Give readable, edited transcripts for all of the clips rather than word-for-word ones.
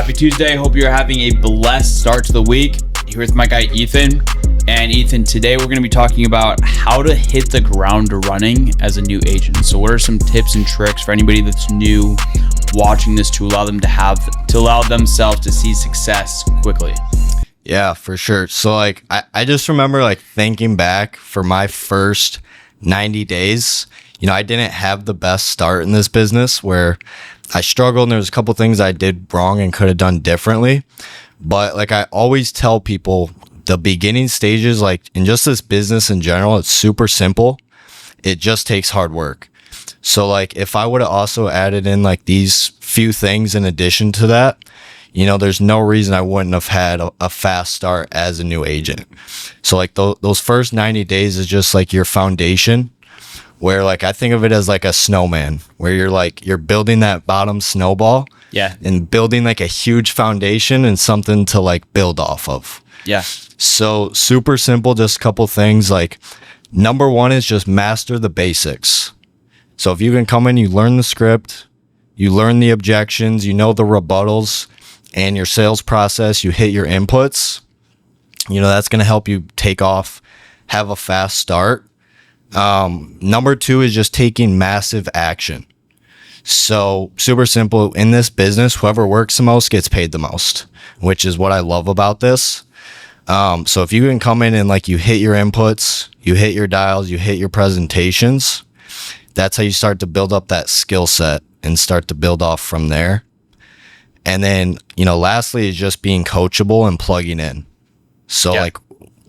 Happy Tuesday. Hope you're having a blessed start to the week. Here with my guy, Ethan. And Ethan, today we're going to be talking about how to hit the ground running as a new agent. So what are some tips and tricks for anybody that's new watching this to allow them to allow themselves to see success quickly? Yeah, for sure. So I just remember thinking back for my first 90 days, I didn't have the best start in this business where I struggled and there was a couple things I did wrong and could have done differently. But I always tell people, the beginning stages, in just this business in general, it's super simple. It just takes hard work. So if I would have also added in these few things in addition to that, there's no reason I wouldn't have had a fast start as a new agent. So those first 90 days is just your foundation, where I think of it as a snowman, where you're building that bottom snowball. Yeah. And building a huge foundation and something to build off of. Yeah. So super simple, just a couple things. Number one is just master the basics. So if you can come in, you learn the script, you learn the objections, the rebuttals, and your sales process, you hit your inputs, that's going to help you take off, have a fast start. Number two is just taking massive action. So super simple. In this business, whoever works the most gets paid the most, which is what I love about this. So if you can come in and you hit your inputs, you hit your dials, you hit your presentations, that's how you start to build up that skill set and start to build off from there. And then, lastly is just being coachable and plugging in. So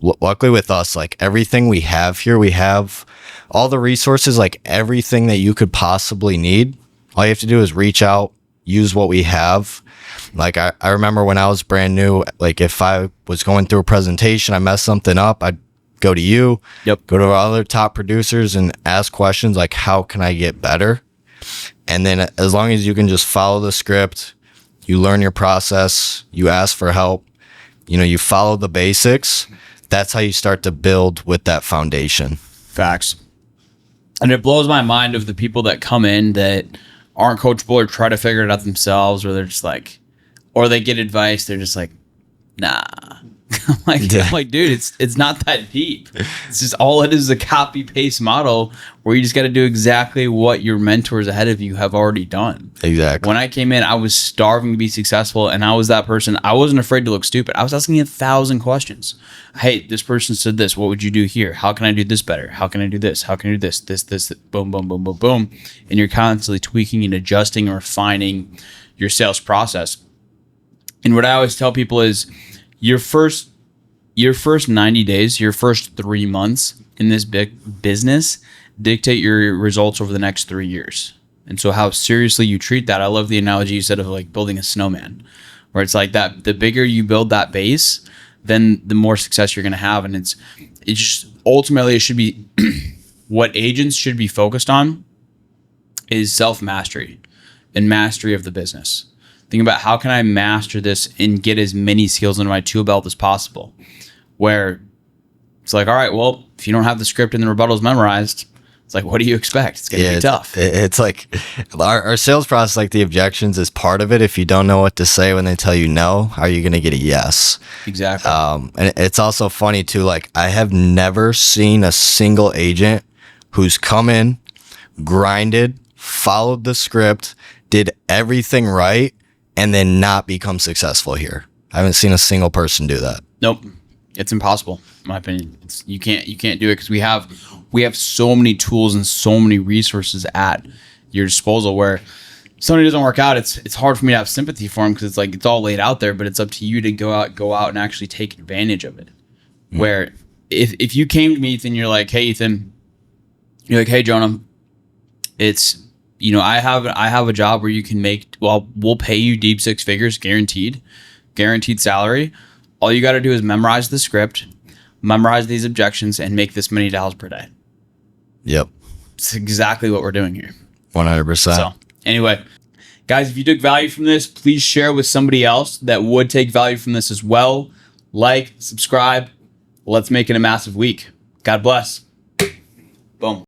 luckily with us, everything we have here, we have all the resources, everything that you could possibly need. All you have to do is reach out, use what we have. I remember when I was brand new, if I was going through a presentation, I messed something up, I'd go to you, go to our other top producers and ask questions how can I get better? And then as long as you can just follow the script, you learn your process, you ask for help, you follow the basics, that's how you start to build with that foundation. Facts. And it blows my mind of the people that come in that aren't coachable or try to figure it out themselves, or they're just or they get advice, they're just nah. I'm dude, it's not that deep. It's just all it is a copy paste model where you just got to do exactly what your mentors ahead of you have already done. Exactly. When I came in, I was starving to be successful, and I was that person. I wasn't afraid to look stupid. I was asking 1,000 questions. Hey, this person said this. What would you do here? How can I do this better? How can I do this? How can I do this? This, boom, boom, boom, boom, boom. And you're constantly tweaking and adjusting and refining your sales process. And what I always tell people is your first 90 days, your first 3 months in this big business dictate your results over the next 3 years. And so how seriously you treat that, I love the analogy you said of building a snowman, where it's that the bigger you build that base, then the more success you're going to have. And it's just ultimately it should be what agents should be focused on is self-mastery and mastery of the business. Think about how can I master this and get as many skills into my tool belt as possible, where it's all right, well, if you don't have the script and the rebuttals memorized, it's what do you expect? It's going to be tough. It's our sales process, the objections is part of it. If you don't know what to say when they tell you no, how are you going to get a yes? Exactly. And it's also funny too, I have never seen a single agent who's come in, grinded, followed the script, did everything right, and then not become successful here. I haven't seen a single person do that. Nope. It's impossible, in my opinion. You can't do it because we have so many tools and so many resources at your disposal where if somebody doesn't work out, it's hard for me to have sympathy for them because it's all laid out there, but it's up to you to go out and actually take advantage of it. Mm-hmm. Where if you came to me, Ethan, you're hey, Ethan, you're hey, Jonah, it's, I have a job where you can we'll pay you deep six figures, guaranteed salary. All you got to do is memorize the script, memorize these objections, and make this many dials per day. Yep. It's exactly what we're doing here. 100%. So anyway, guys, if you took value from this, please share with somebody else that would take value from this as well. Subscribe. Let's make it a massive week. God bless. Boom.